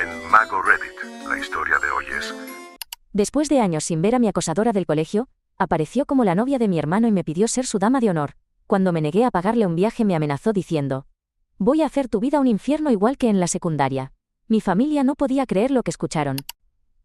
El mago Reddit. La historia de hoy es... Después de años sin ver a mi acosadora del colegio, apareció como la novia de mi hermano y me pidió ser su dama de honor. Cuando me negué a pagarle un viaje me amenazó diciendo: «Voy a hacer tu vida un infierno igual que en la secundaria». Mi familia no podía creer lo que escucharon.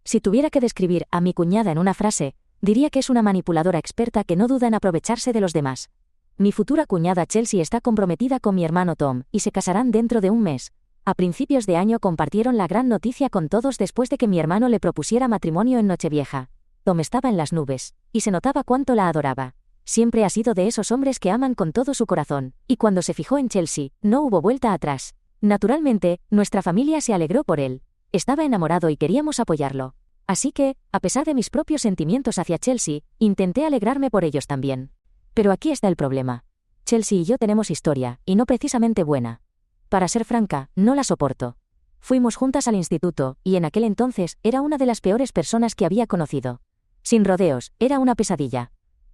Si tuviera que describir a mi cuñada en una frase, diría que es una manipuladora experta que no duda en aprovecharse de los demás. Mi futura cuñada Chelsea está comprometida con mi hermano Tom, y se casarán dentro de un mes. A principios de año compartieron la gran noticia con todos después de que mi hermano le propusiera matrimonio en Nochevieja. Tom estaba en las nubes, y se notaba cuánto la adoraba. Siempre ha sido de esos hombres que aman con todo su corazón, y cuando se fijó en Chelsea, no hubo vuelta atrás. Naturalmente, nuestra familia se alegró por él. Estaba enamorado y queríamos apoyarlo. Así que, a pesar de mis propios sentimientos hacia Chelsea, intenté alegrarme por ellos también. Pero aquí está el problema. Chelsea y yo tenemos historia, y no precisamente buena. Para ser franca, no la soporto. Fuimos juntas al instituto, y en aquel entonces, era una de las peores personas que había conocido. Sin rodeos, era una pesadilla.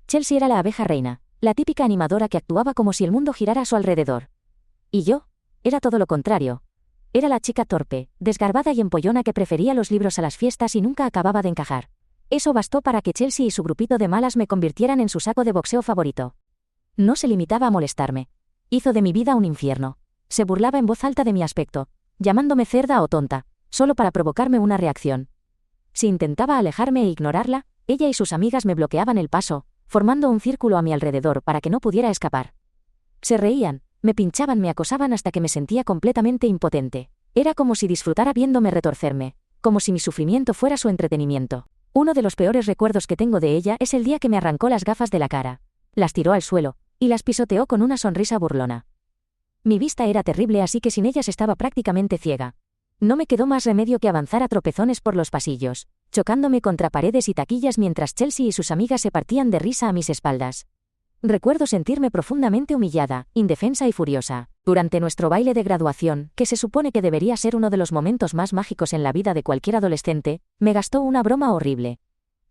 Chelsea era la abeja reina, la típica animadora que actuaba como si el mundo girara a su alrededor. ¿Y yo? Era todo lo contrario. Era la chica torpe, desgarbada y empollona que prefería los libros a las fiestas y nunca acababa de encajar. Eso bastó para que Chelsea y su grupito de malas me convirtieran en su saco de boxeo favorito. No se limitaba a molestarme. Hizo de mi vida un infierno. Se burlaba en voz alta de mi aspecto, llamándome cerda o tonta, solo para provocarme una reacción. Si intentaba alejarme e ignorarla, ella y sus amigas me bloqueaban el paso, formando un círculo a mi alrededor para que no pudiera escapar. Se reían, me pinchaban, me acosaban hasta que me sentía completamente impotente. Era como si disfrutara viéndome retorcerme, como si mi sufrimiento fuera su entretenimiento. Uno de los peores recuerdos que tengo de ella es el día que me arrancó las gafas de la cara. Las tiró al suelo, y las pisoteó con una sonrisa burlona. Mi vista era terrible, así que sin ellas estaba prácticamente ciega. No me quedó más remedio que avanzar a tropezones por los pasillos, chocándome contra paredes y taquillas mientras Chelsea y sus amigas se partían de risa a mis espaldas. Recuerdo sentirme profundamente humillada, indefensa y furiosa. Durante nuestro baile de graduación, que se supone que debería ser uno de los momentos más mágicos en la vida de cualquier adolescente, me gastó una broma horrible.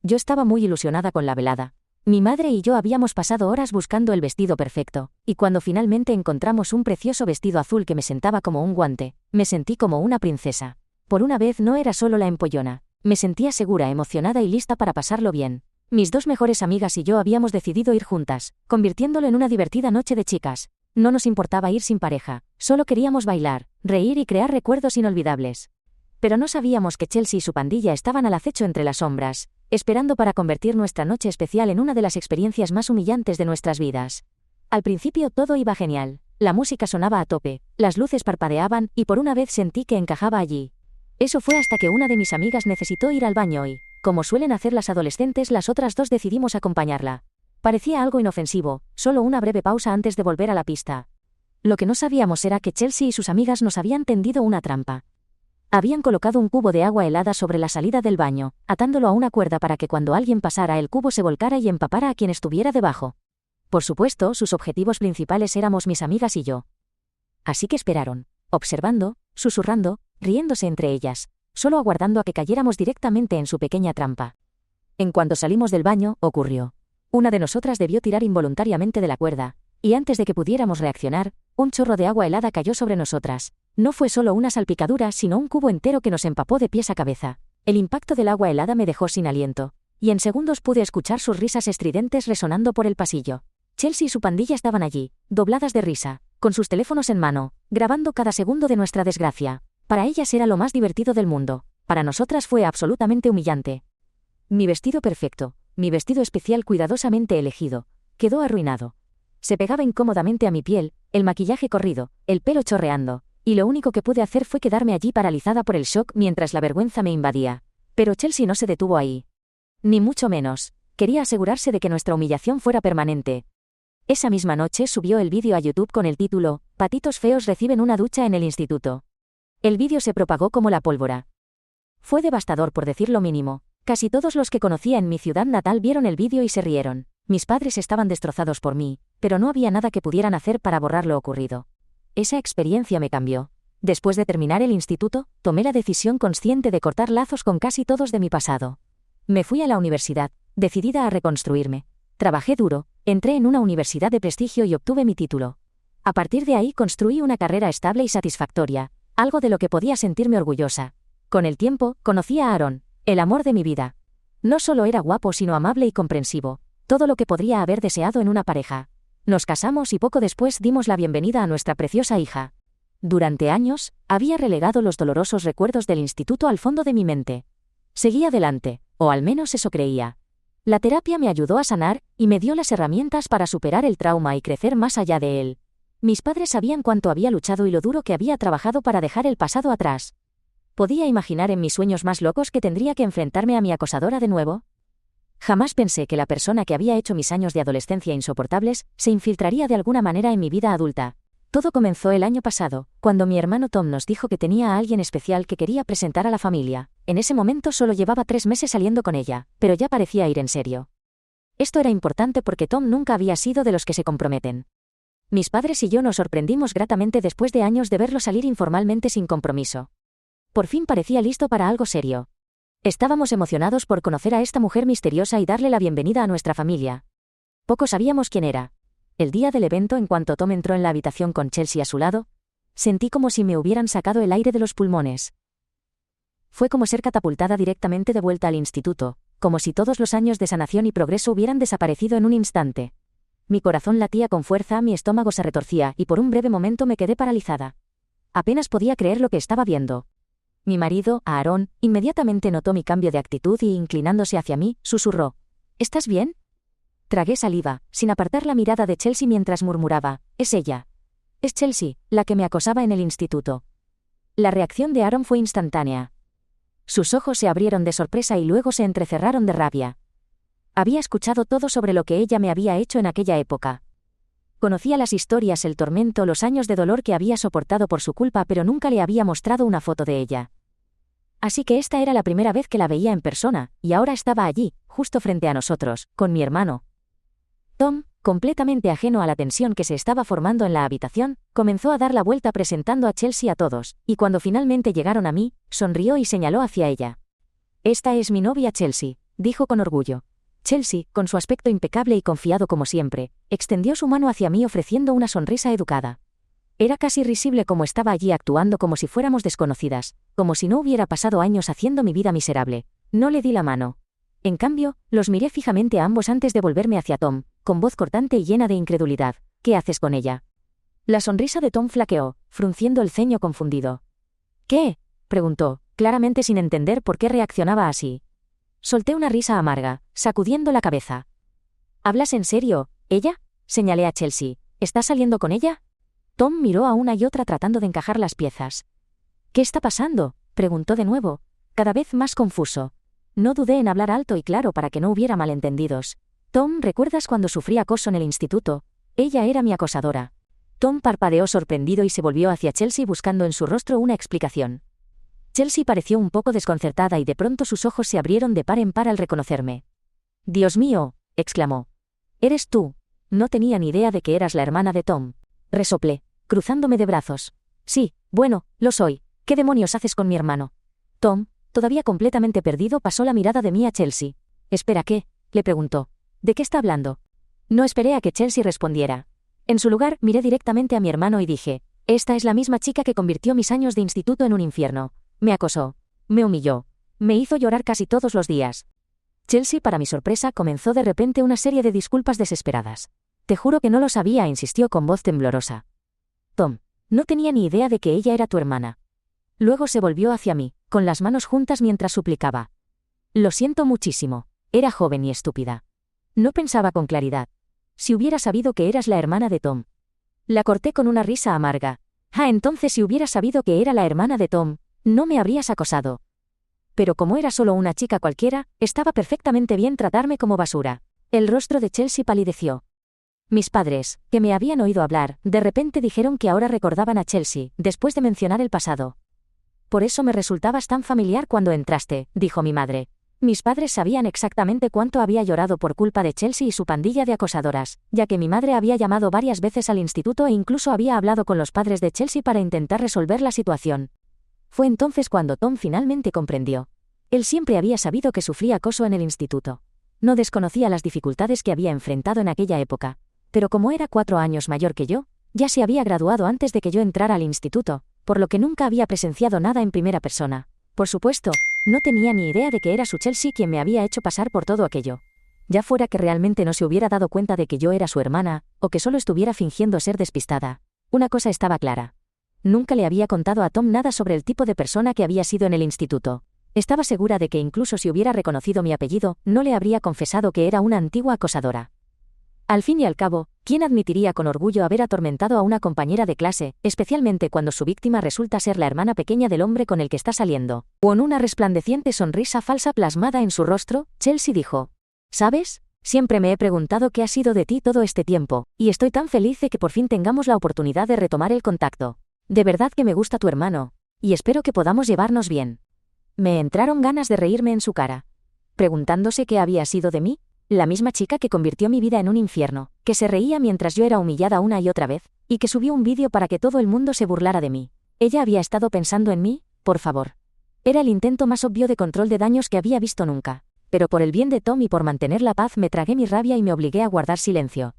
Yo estaba muy ilusionada con la velada. Mi madre y yo habíamos pasado horas buscando el vestido perfecto, y cuando finalmente encontramos un precioso vestido azul que me sentaba como un guante, me sentí como una princesa. Por una vez no era solo la empollona. Me sentía segura, emocionada y lista para pasarlo bien. Mis dos mejores amigas y yo habíamos decidido ir juntas, convirtiéndolo en una divertida noche de chicas. No nos importaba ir sin pareja, solo queríamos bailar, reír y crear recuerdos inolvidables. Pero no sabíamos que Chelsea y su pandilla estaban al acecho entre las sombras, esperando para convertir nuestra noche especial en una de las experiencias más humillantes de nuestras vidas. Al principio todo iba genial, la música sonaba a tope, las luces parpadeaban y por una vez sentí que encajaba allí. Eso fue hasta que una de mis amigas necesitó ir al baño y, como suelen hacer las adolescentes, las otras dos decidimos acompañarla. Parecía algo inofensivo, solo una breve pausa antes de volver a la pista. Lo que no sabíamos era que Chelsea y sus amigas nos habían tendido una trampa. Habían colocado un cubo de agua helada sobre la salida del baño, atándolo a una cuerda para que cuando alguien pasara el cubo se volcara y empapara a quien estuviera debajo. Por supuesto, sus objetivos principales éramos mis amigas y yo. Así que esperaron, observando, susurrando, riéndose entre ellas, solo aguardando a que cayéramos directamente en su pequeña trampa. En cuanto salimos del baño, ocurrió. Una de nosotras debió tirar involuntariamente de la cuerda, y antes de que pudiéramos reaccionar, un chorro de agua helada cayó sobre nosotras. No fue solo una salpicadura, sino un cubo entero que nos empapó de pies a cabeza. El impacto del agua helada me dejó sin aliento, y en segundos pude escuchar sus risas estridentes resonando por el pasillo. Chelsea y su pandilla estaban allí, dobladas de risa, con sus teléfonos en mano, grabando cada segundo de nuestra desgracia. Para ellas era lo más divertido del mundo. Para nosotras fue absolutamente humillante. Mi vestido perfecto, mi vestido especial cuidadosamente elegido, quedó arruinado. Se pegaba incómodamente a mi piel, el maquillaje corrido, el pelo chorreando, y lo único que pude hacer fue quedarme allí paralizada por el shock mientras la vergüenza me invadía. Pero Chelsea no se detuvo ahí. Ni mucho menos. Quería asegurarse de que nuestra humillación fuera permanente. Esa misma noche subió el vídeo a YouTube con el título «Patitos feos reciben una ducha en el instituto». El vídeo se propagó como la pólvora. Fue devastador, por decir lo mínimo. Casi todos los que conocía en mi ciudad natal vieron el vídeo y se rieron. Mis padres estaban destrozados por mí, pero no había nada que pudieran hacer para borrar lo ocurrido. Esa experiencia me cambió. Después de terminar el instituto, tomé la decisión consciente de cortar lazos con casi todos de mi pasado. Me fui a la universidad, decidida a reconstruirme. Trabajé duro, entré en una universidad de prestigio y obtuve mi título. A partir de ahí construí una carrera estable y satisfactoria, algo de lo que podía sentirme orgullosa. Con el tiempo, conocí a Aaron, el amor de mi vida. No solo era guapo sino amable y comprensivo, todo lo que podría haber deseado en una pareja. Nos casamos y poco después dimos la bienvenida a nuestra preciosa hija. Durante años, había relegado los dolorosos recuerdos del instituto al fondo de mi mente. Seguí adelante, o al menos eso creía. La terapia me ayudó a sanar, y me dio las herramientas para superar el trauma y crecer más allá de él. Mis padres sabían cuánto había luchado y lo duro que había trabajado para dejar el pasado atrás. ¿Podía imaginar en mis sueños más locos que tendría que enfrentarme a mi acosadora de nuevo? Jamás pensé que la persona que había hecho mis años de adolescencia insoportables se infiltraría de alguna manera en mi vida adulta. Todo comenzó el año pasado, cuando mi hermano Tom nos dijo que tenía a alguien especial que quería presentar a la familia. En ese momento solo llevaba 3 meses saliendo con ella, pero ya parecía ir en serio. Esto era importante porque Tom nunca había sido de los que se comprometen. Mis padres y yo nos sorprendimos gratamente después de años de verlo salir informalmente sin compromiso. Por fin parecía listo para algo serio. Estábamos emocionados por conocer a esta mujer misteriosa y darle la bienvenida a nuestra familia. Poco sabíamos quién era. El día del evento, en cuanto Tom entró en la habitación con Chelsea a su lado, sentí como si me hubieran sacado el aire de los pulmones. Fue como ser catapultada directamente de vuelta al instituto, como si todos los años de sanación y progreso hubieran desaparecido en un instante. Mi corazón latía con fuerza, mi estómago se retorcía y por un breve momento me quedé paralizada. Apenas podía creer lo que estaba viendo. Mi marido, Aaron, inmediatamente notó mi cambio de actitud y, inclinándose hacia mí, susurró: ¿Estás bien? Tragué saliva, sin apartar la mirada de Chelsea mientras murmuraba: es ella. Es Chelsea, la que me acosaba en el instituto. La reacción de Aaron fue instantánea. Sus ojos se abrieron de sorpresa y luego se entrecerraron de rabia. Había escuchado todo sobre lo que ella me había hecho en aquella época. Conocía las historias, el tormento, los años de dolor que había soportado por su culpa, pero nunca le había mostrado una foto de ella. Así que esta era la primera vez que la veía en persona, y ahora estaba allí, justo frente a nosotros, con mi hermano. Tom, completamente ajeno a la tensión que se estaba formando en la habitación, comenzó a dar la vuelta presentando a Chelsea a todos, y cuando finalmente llegaron a mí, sonrió y señaló hacia ella. «Esta es mi novia Chelsea», dijo con orgullo. Chelsea, con su aspecto impecable y confiado como siempre, extendió su mano hacia mí ofreciendo una sonrisa educada. Era casi risible como estaba allí actuando como si fuéramos desconocidas, como si no hubiera pasado años haciendo mi vida miserable. No le di la mano. En cambio, los miré fijamente a ambos antes de volverme hacia Tom, con voz cortante y llena de incredulidad. «¿Qué haces con ella?» La sonrisa de Tom flaqueó, frunciendo el ceño confundido. «¿Qué?», preguntó, claramente sin entender por qué reaccionaba así. Solté una risa amarga, sacudiendo la cabeza. «¿Hablas en serio? ¿Ella?», señalé a Chelsea. «¿Estás saliendo con ella?». Tom miró a una y otra tratando de encajar las piezas. «¿Qué está pasando?», preguntó de nuevo, cada vez más confuso. No dudé en hablar alto y claro para que no hubiera malentendidos. «Tom, ¿recuerdas cuando sufrí acoso en el instituto? Ella era mi acosadora». Tom parpadeó sorprendido y se volvió hacia Chelsea buscando en su rostro una explicación. Chelsea pareció un poco desconcertada y de pronto sus ojos se abrieron de par en par al reconocerme. «Dios mío», exclamó. «¿Eres tú? No tenía ni idea de que eras la hermana de Tom», resoplé, cruzándome de brazos. «Sí, bueno, lo soy. ¿Qué demonios haces con mi hermano?». Tom, todavía completamente perdido, pasó la mirada de mí a Chelsea. «¿Espera qué?», le preguntó. «¿De qué está hablando?». No esperé a que Chelsea respondiera. En su lugar, miré directamente a mi hermano y dije: «Esta es la misma chica que convirtió mis años de instituto en un infierno. Me acosó. Me humilló. Me hizo llorar casi todos los días». Chelsea, para mi sorpresa, comenzó de repente una serie de disculpas desesperadas. «Te juro que no lo sabía», insistió con voz temblorosa. «Tom, no tenía ni idea de que ella era tu hermana». Luego se volvió hacia mí, con las manos juntas mientras suplicaba. «Lo siento muchísimo. Era joven y estúpida. No pensaba con claridad. Si hubiera sabido que eras la hermana de Tom». La corté con una risa amarga. «Ah, entonces si hubiera sabido que era la hermana de Tom, no me habrías acosado». Pero como era solo una chica cualquiera, estaba perfectamente bien tratarme como basura. El rostro de Chelsea palideció. Mis padres, que me habían oído hablar, de repente dijeron que ahora recordaban a Chelsea, después de mencionar el pasado. «Por eso me resultabas tan familiar cuando entraste», dijo mi madre. Mis padres sabían exactamente cuánto había llorado por culpa de Chelsea y su pandilla de acosadoras, ya que mi madre había llamado varias veces al instituto e incluso había hablado con los padres de Chelsea para intentar resolver la situación. Fue entonces cuando Tom finalmente comprendió. Él siempre había sabido que sufría acoso en el instituto. No desconocía las dificultades que había enfrentado en aquella época, pero como era 4 años mayor que yo, ya se había graduado antes de que yo entrara al instituto, por lo que nunca había presenciado nada en primera persona. Por supuesto, no tenía ni idea de que era su Chelsea quien me había hecho pasar por todo aquello. Ya fuera que realmente no se hubiera dado cuenta de que yo era su hermana, o que solo estuviera fingiendo ser despistada. Una cosa estaba clara. Nunca le había contado a Tom nada sobre el tipo de persona que había sido en el instituto. Estaba segura de que incluso si hubiera reconocido mi apellido, no le habría confesado que era una antigua acosadora. Al fin y al cabo, ¿quién admitiría con orgullo haber atormentado a una compañera de clase, especialmente cuando su víctima resulta ser la hermana pequeña del hombre con el que está saliendo? Con una resplandeciente sonrisa falsa plasmada en su rostro, Chelsea dijo: ¿Sabes? Siempre me he preguntado qué ha sido de ti todo este tiempo, y estoy tan feliz de que por fin tengamos la oportunidad de retomar el contacto. De verdad que me gusta tu hermano, y espero que podamos llevarnos bien. Me entraron ganas de reírme en su cara. Preguntándose qué había sido de mí, la misma chica que convirtió mi vida en un infierno, que se reía mientras yo era humillada una y otra vez, y que subió un vídeo para que todo el mundo se burlara de mí. ¿Ella había estado pensando en mí? Por favor. Era el intento más obvio de control de daños que había visto nunca. Pero por el bien de Tom y por mantener la paz me tragué mi rabia y me obligué a guardar silencio.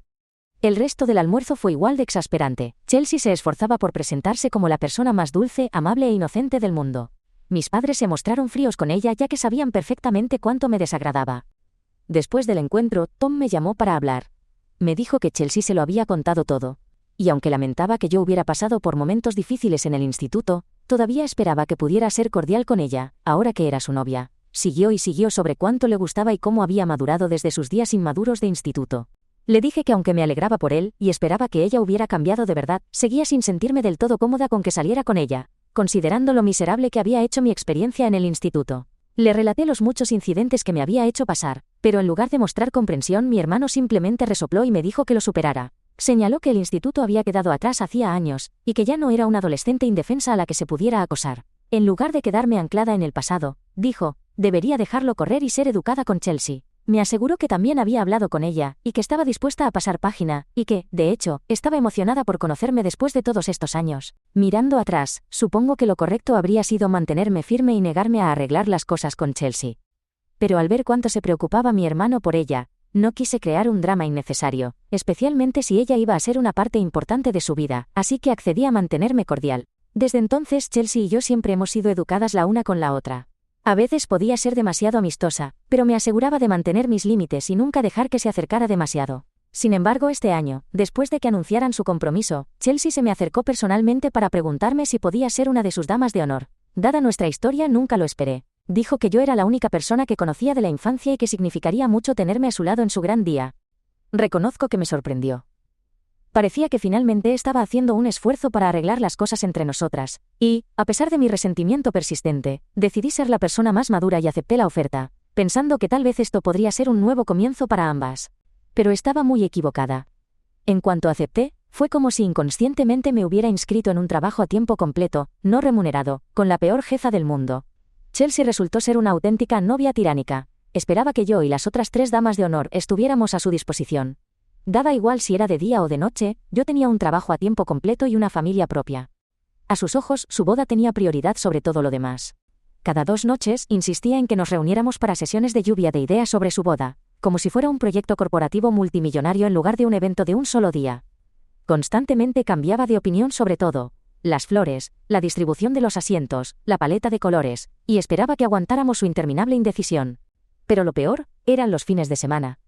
El resto del almuerzo fue igual de exasperante. Chelsea se esforzaba por presentarse como la persona más dulce, amable e inocente del mundo. Mis padres se mostraron fríos con ella ya que sabían perfectamente cuánto me desagradaba. Después del encuentro, Tom me llamó para hablar. Me dijo que Chelsea se lo había contado todo. Y aunque lamentaba que yo hubiera pasado por momentos difíciles en el instituto, todavía esperaba que pudiera ser cordial con ella, ahora que era su novia. Siguió y siguió sobre cuánto le gustaba y cómo había madurado desde sus días inmaduros de instituto. Le dije que aunque me alegraba por él y esperaba que ella hubiera cambiado de verdad, seguía sin sentirme del todo cómoda con que saliera con ella, considerando lo miserable que había hecho mi experiencia en el instituto. Le relaté los muchos incidentes que me había hecho pasar, pero en lugar de mostrar comprensión, mi hermano simplemente resopló y me dijo que lo superara. Señaló que el instituto había quedado atrás hacía años, y que ya no era una adolescente indefensa a la que se pudiera acosar. En lugar de quedarme anclada en el pasado, dijo, debería dejarlo correr y ser educada con Chelsea. Me aseguró que también había hablado con ella, y que estaba dispuesta a pasar página, y que, de hecho, estaba emocionada por conocerme después de todos estos años. Mirando atrás, supongo que lo correcto habría sido mantenerme firme y negarme a arreglar las cosas con Chelsea. Pero al ver cuánto se preocupaba mi hermano por ella, no quise crear un drama innecesario, especialmente si ella iba a ser una parte importante de su vida, así que accedí a mantenerme cordial. Desde entonces Chelsea y yo siempre hemos sido educadas la una con la otra. A veces podía ser demasiado amistosa, pero me aseguraba de mantener mis límites y nunca dejar que se acercara demasiado. Sin embargo, este año, después de que anunciaran su compromiso, Chelsea se me acercó personalmente para preguntarme si podía ser una de sus damas de honor. Dada nuestra historia, nunca lo esperé. Dijo que yo era la única persona que conocía de la infancia y que significaría mucho tenerme a su lado en su gran día. Reconozco que me sorprendió. Parecía que finalmente estaba haciendo un esfuerzo para arreglar las cosas entre nosotras, y, a pesar de mi resentimiento persistente, decidí ser la persona más madura y acepté la oferta, pensando que tal vez esto podría ser un nuevo comienzo para ambas. Pero estaba muy equivocada. En cuanto acepté, fue como si inconscientemente me hubiera inscrito en un trabajo a tiempo completo, no remunerado, con la peor jefa del mundo. Chelsea resultó ser una auténtica novia tiránica. Esperaba que yo y las otras 3 damas de honor estuviéramos a su disposición. Daba igual si era de día o de noche, yo tenía un trabajo a tiempo completo y una familia propia. A sus ojos, su boda tenía prioridad sobre todo lo demás. Cada 2 noches, insistía en que nos reuniéramos para sesiones de lluvia de ideas sobre su boda, como si fuera un proyecto corporativo multimillonario en lugar de un evento de un solo día. Constantemente cambiaba de opinión sobre todo: las flores, la distribución de los asientos, la paleta de colores, y esperaba que aguantáramos su interminable indecisión. Pero lo peor, eran los fines de semana.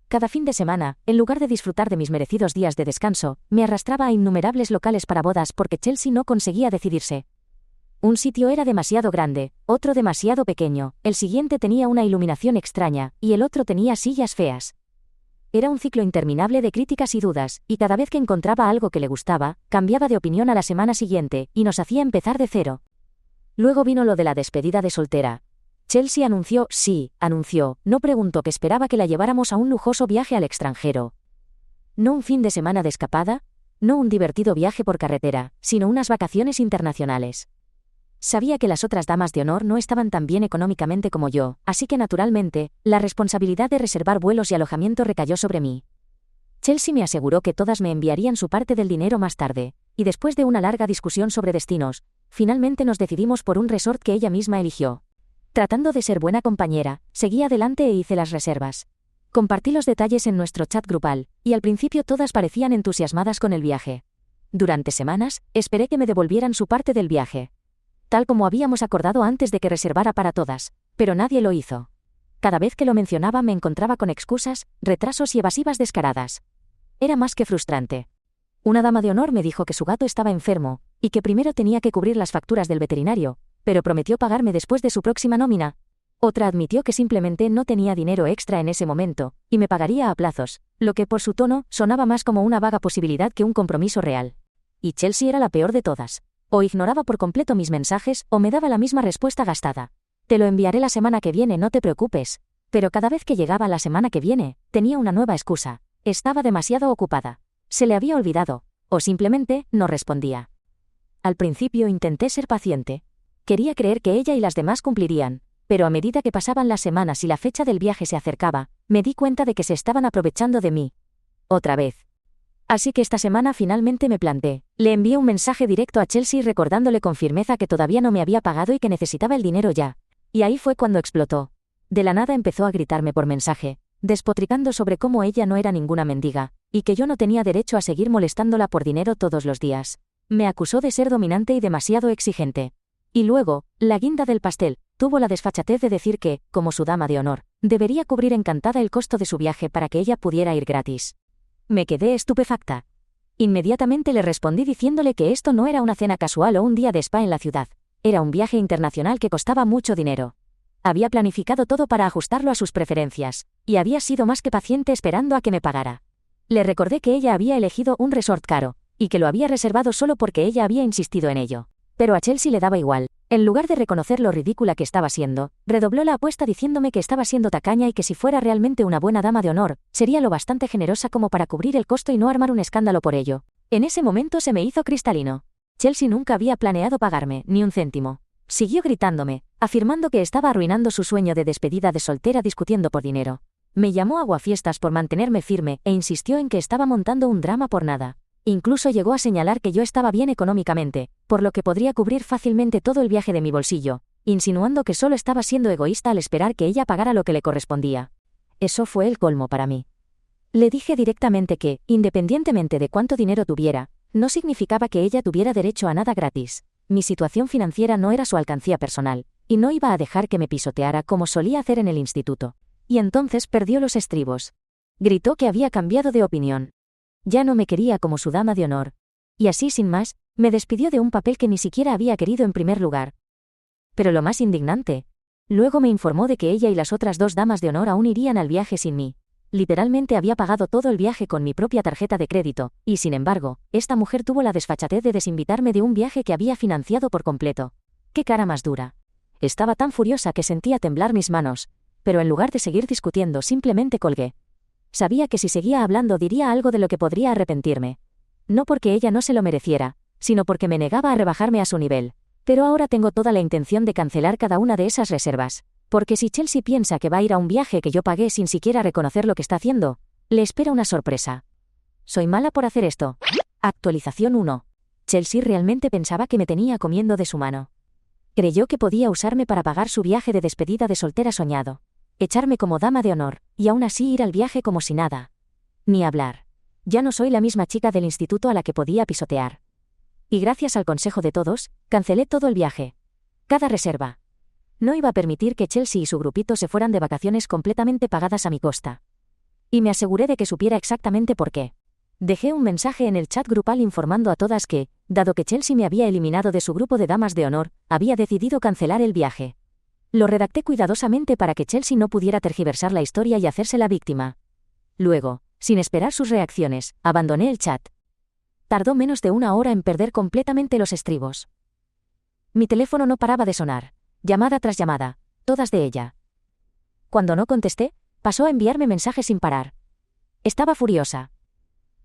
Cada fin de semana, en lugar de disfrutar de mis merecidos días de descanso, me arrastraba a innumerables locales para bodas porque Chelsea no conseguía decidirse. Un sitio era demasiado grande, otro demasiado pequeño, el siguiente tenía una iluminación extraña, y el otro tenía sillas feas. Era un ciclo interminable de críticas y dudas, y cada vez que encontraba algo que le gustaba, cambiaba de opinión a la semana siguiente, y nos hacía empezar de cero. Luego vino lo de la despedida de soltera. Chelsea anunció, no preguntó que esperaba que la lleváramos a un lujoso viaje al extranjero. No un fin de semana de escapada, no un divertido viaje por carretera, sino unas vacaciones internacionales. Sabía que las otras damas de honor no estaban tan bien económicamente como yo, así que naturalmente, la responsabilidad de reservar vuelos y alojamiento recayó sobre mí. Chelsea me aseguró que todas me enviarían su parte del dinero más tarde, y después de una larga discusión sobre destinos, finalmente nos decidimos por un resort que ella misma eligió. Tratando de ser buena compañera, seguí adelante e hice las reservas. Compartí los detalles en nuestro chat grupal, y al principio todas parecían entusiasmadas con el viaje. Durante semanas, esperé que me devolvieran su parte del viaje. tal como habíamos acordado antes de que reservara para todas, pero nadie lo hizo. Cada vez que lo mencionaba me encontraba con excusas, retrasos y evasivas descaradas. Era más que frustrante. Una dama de honor me dijo que su gato estaba enfermo, y que primero tenía que cubrir las facturas del veterinario, pero prometió pagarme después de su próxima nómina. Otra admitió que simplemente no tenía dinero extra en ese momento, y me pagaría a plazos, lo que por su tono sonaba más como una vaga posibilidad que un compromiso real. Y Chelsea era la peor de todas. O ignoraba por completo mis mensajes o me daba la misma respuesta gastada. Te lo enviaré la semana que viene, no te preocupes. Pero cada vez que llegaba la semana que viene, tenía una nueva excusa. Estaba demasiado ocupada. Se le había olvidado, o simplemente no respondía. Al principio intenté ser paciente. Quería creer que ella y las demás cumplirían, pero a medida que pasaban las semanas y la fecha del viaje se acercaba, me di cuenta de que se estaban aprovechando de mí. Otra vez. Así que esta semana finalmente me planté. Le envié un mensaje directo a Chelsea recordándole con firmeza que todavía no me había pagado y que necesitaba el dinero ya. Y ahí fue cuando explotó. De la nada empezó a gritarme por mensaje, despotricando sobre cómo ella no era ninguna mendiga, y que yo no tenía derecho a seguir molestándola por dinero todos los días. Me acusó de ser dominante y demasiado exigente. Y luego, la guinda del pastel, tuvo la desfachatez de decir que, como su dama de honor, debería cubrir encantada el costo de su viaje para que ella pudiera ir gratis. Me quedé estupefacta. Inmediatamente le respondí diciéndole que esto no era una cena casual o un día de spa en la ciudad. Era un viaje internacional que costaba mucho dinero. Había planificado todo para ajustarlo a sus preferencias, y había sido más que paciente esperando a que me pagara. Le recordé que ella había elegido un resort caro, y que lo había reservado solo porque ella había insistido en ello. Pero a Chelsea le daba igual. En lugar de reconocer lo ridícula que estaba siendo, redobló la apuesta diciéndome que estaba siendo tacaña y que si fuera realmente una buena dama de honor, sería lo bastante generosa como para cubrir el costo y no armar un escándalo por ello. En ese momento se me hizo cristalino. Chelsea nunca había planeado pagarme ni un céntimo. Siguió gritándome, afirmando que estaba arruinando su sueño de despedida de soltera discutiendo por dinero. Me llamó aguafiestas por mantenerme firme e insistió en que estaba montando un drama por nada. Incluso llegó a señalar que yo estaba bien económicamente, por lo que podría cubrir fácilmente todo el viaje de mi bolsillo, insinuando que solo estaba siendo egoísta al esperar que ella pagara lo que le correspondía. Eso fue el colmo para mí. Le dije directamente que, independientemente de cuánto dinero tuviera, no significaba que ella tuviera derecho a nada gratis. Mi situación financiera no era su alcancía personal, y no iba a dejar que me pisoteara como solía hacer en el instituto. Y entonces perdió los estribos. Gritó que había cambiado de opinión. Ya no me quería como su dama de honor. Y así sin más, me despidió de un papel que ni siquiera había querido en primer lugar. Pero lo más indignante. Luego me informó de que ella y las otras 2 damas de honor aún irían al viaje sin mí. Literalmente había pagado todo el viaje con mi propia tarjeta de crédito, y sin embargo, esta mujer tuvo la desfachatez de desinvitarme de un viaje que había financiado por completo. ¡Qué cara más dura! Estaba tan furiosa que sentía temblar mis manos, pero en lugar de seguir discutiendo simplemente colgué. Sabía que si seguía hablando diría algo de lo que podría arrepentirme. No porque ella no se lo mereciera, sino porque me negaba a rebajarme a su nivel. Pero ahora tengo toda la intención de cancelar cada una de esas reservas. Porque si Chelsea piensa que va a ir a un viaje que yo pagué sin siquiera reconocer lo que está haciendo, le espera una sorpresa. Soy mala por hacer esto. Actualización 1. Chelsea realmente pensaba que me tenía comiendo de su mano. Creyó que podía usarme para pagar su viaje de despedida de soltera soñado. Echarme como dama de honor, y aún así ir al viaje como si nada. Ni hablar. Ya no soy la misma chica del instituto a la que podía pisotear. Y gracias al consejo de todos, cancelé todo el viaje. Cada reserva. No iba a permitir que Chelsea y su grupito se fueran de vacaciones completamente pagadas a mi costa. Y me aseguré de que supiera exactamente por qué. Dejé un mensaje en el chat grupal informando a todas que, dado que Chelsea me había eliminado de su grupo de damas de honor, había decidido cancelar el viaje. Lo redacté cuidadosamente para que Chelsea no pudiera tergiversar la historia y hacerse la víctima. Luego, sin esperar sus reacciones, abandoné el chat. Tardó menos de 1 hora en perder completamente los estribos. Mi teléfono no paraba de sonar, llamada tras llamada, todas de ella. Cuando no contesté, pasó a enviarme mensajes sin parar. Estaba furiosa.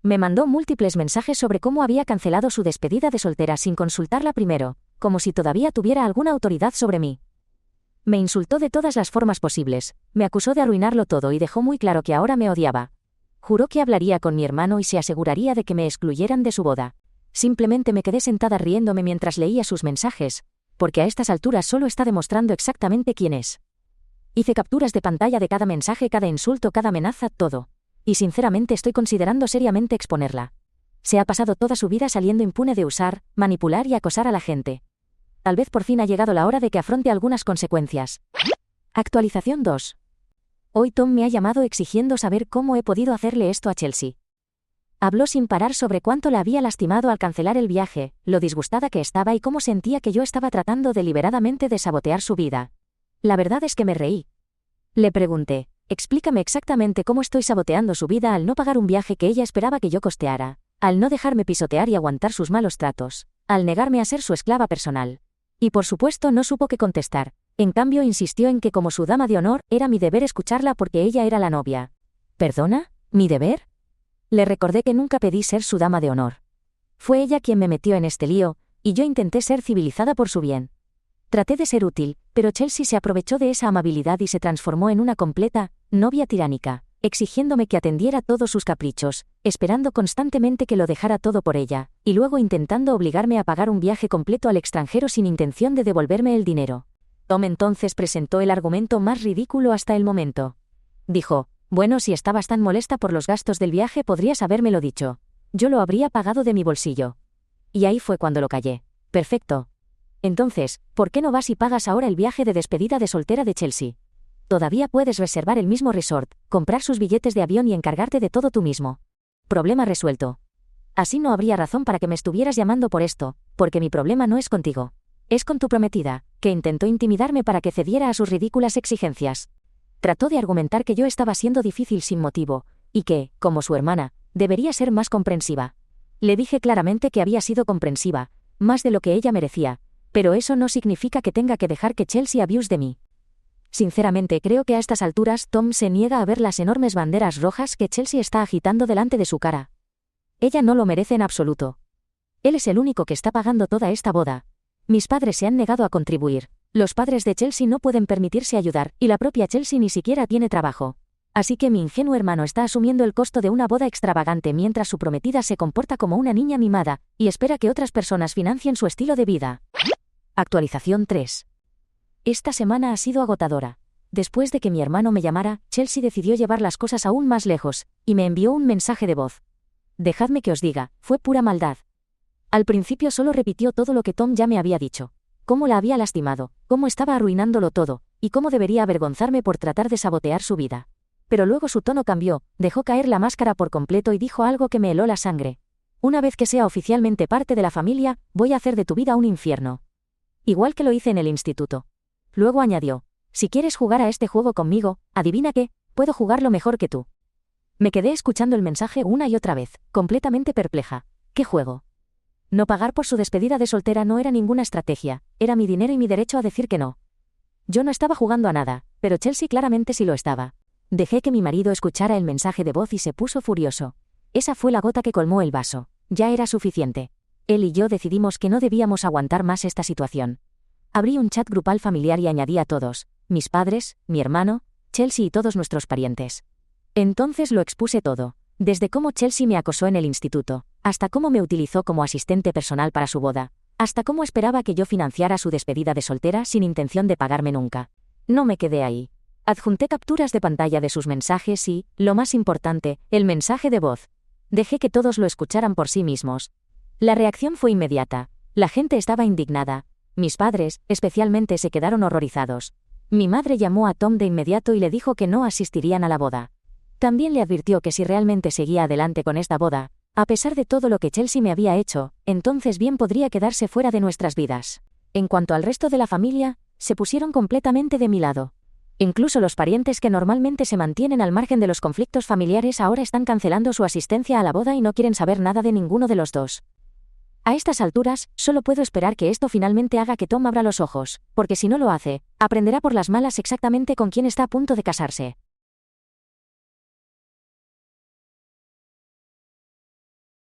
Me mandó múltiples mensajes sobre cómo había cancelado su despedida de soltera sin consultarla primero, como si todavía tuviera alguna autoridad sobre mí. Me insultó de todas las formas posibles, me acusó de arruinarlo todo y dejó muy claro que ahora me odiaba. Juró que hablaría con mi hermano y se aseguraría de que me excluyeran de su boda. Simplemente me quedé sentada riéndome mientras leía sus mensajes, porque a estas alturas solo está demostrando exactamente quién es. Hice capturas de pantalla de cada mensaje, cada insulto, cada amenaza, todo. Y sinceramente estoy considerando seriamente exponerla. Se ha pasado toda su vida saliendo impune de usar, manipular y acosar a la gente. Tal vez por fin ha llegado la hora de que afronte algunas consecuencias. Actualización 2. Hoy Tom me ha llamado exigiendo saber cómo he podido hacerle esto a Chelsea. Habló sin parar sobre cuánto la había lastimado al cancelar el viaje, lo disgustada que estaba y cómo sentía que yo estaba tratando deliberadamente de sabotear su vida. La verdad es que me reí. Le pregunté, explícame exactamente cómo estoy saboteando su vida al no pagar un viaje que ella esperaba que yo costeara, al no dejarme pisotear y aguantar sus malos tratos, al negarme a ser su esclava personal. Y por supuesto no supo qué contestar. En cambio insistió en que como su dama de honor era mi deber escucharla porque ella era la novia. ¿Perdona? ¿Mi deber? Le recordé que nunca pedí ser su dama de honor. Fue ella quien me metió en este lío, y yo intenté ser civilizada por su bien. Traté de ser útil, pero Chelsea se aprovechó de esa amabilidad y se transformó en una completa novia tiránica, exigiéndome que atendiera todos sus caprichos, esperando constantemente que lo dejara todo por ella, y luego intentando obligarme a pagar un viaje completo al extranjero sin intención de devolverme el dinero. Tom entonces presentó el argumento más ridículo hasta el momento. Dijo, bueno, si estabas tan molesta por los gastos del viaje podrías habérmelo dicho. Yo lo habría pagado de mi bolsillo. Y ahí fue cuando lo callé. Perfecto. Entonces, ¿por qué no vas y pagas ahora el viaje de despedida de soltera de Chelsea? Todavía puedes reservar el mismo resort, comprar sus billetes de avión y encargarte de todo tú mismo. Problema resuelto. Así no habría razón para que me estuvieras llamando por esto, porque mi problema no es contigo. Es con tu prometida, que intentó intimidarme para que cediera a sus ridículas exigencias. Trató de argumentar que yo estaba siendo difícil sin motivo, y que, como su hermana, debería ser más comprensiva. Le dije claramente que había sido comprensiva, más de lo que ella merecía, pero eso no significa que tenga que dejar que Chelsea abuse de mí. Sinceramente creo que a estas alturas Tom se niega a ver las enormes banderas rojas que Chelsea está agitando delante de su cara. Ella no lo merece en absoluto. Él es el único que está pagando toda esta boda. Mis padres se han negado a contribuir. Los padres de Chelsea no pueden permitirse ayudar, y la propia Chelsea ni siquiera tiene trabajo. Así que mi ingenuo hermano está asumiendo el costo de una boda extravagante mientras su prometida se comporta como una niña mimada, y espera que otras personas financien su estilo de vida. Actualización 3. Esta semana ha sido agotadora. Después de que mi hermano me llamara, Chelsea decidió llevar las cosas aún más lejos, y me envió un mensaje de voz. Dejadme que os diga, fue pura maldad. Al principio solo repitió todo lo que Tom ya me había dicho. Cómo la había lastimado, cómo estaba arruinándolo todo, y cómo debería avergonzarme por tratar de sabotear su vida. Pero luego su tono cambió, dejó caer la máscara por completo y dijo algo que me heló la sangre. Una vez que sea oficialmente parte de la familia, voy a hacer de tu vida un infierno. Igual que lo hice en el instituto. Luego añadió, si quieres jugar a este juego conmigo, adivina qué, puedo jugarlo mejor que tú. Me quedé escuchando el mensaje una y otra vez, completamente perpleja. ¿Qué juego? No pagar por su despedida de soltera no era ninguna estrategia, era mi dinero y mi derecho a decir que no. Yo no estaba jugando a nada, pero Chelsea claramente sí lo estaba. Dejé que mi marido escuchara el mensaje de voz y se puso furioso. Esa fue la gota que colmó el vaso. Ya era suficiente. Él y yo decidimos que no debíamos aguantar más esta situación. Abrí un chat grupal familiar y añadí a todos, mis padres, mi hermano, Chelsea y todos nuestros parientes. Entonces lo expuse todo, desde cómo Chelsea me acosó en el instituto, hasta cómo me utilizó como asistente personal para su boda, hasta cómo esperaba que yo financiara su despedida de soltera sin intención de pagarme nunca. No me quedé ahí. Adjunté capturas de pantalla de sus mensajes y, lo más importante, el mensaje de voz. Dejé que todos lo escucharan por sí mismos. La reacción fue inmediata. La gente estaba indignada. Mis padres, especialmente, se quedaron horrorizados. Mi madre llamó a Tom de inmediato y le dijo que no asistirían a la boda. También le advirtió que si realmente seguía adelante con esta boda, a pesar de todo lo que Chelsea me había hecho, entonces bien podría quedarse fuera de nuestras vidas. En cuanto al resto de la familia, se pusieron completamente de mi lado. Incluso los parientes que normalmente se mantienen al margen de los conflictos familiares ahora están cancelando su asistencia a la boda y no quieren saber nada de ninguno de los dos. A estas alturas, solo puedo esperar que esto finalmente haga que Tom abra los ojos, porque si no lo hace, aprenderá por las malas exactamente con quién está a punto de casarse.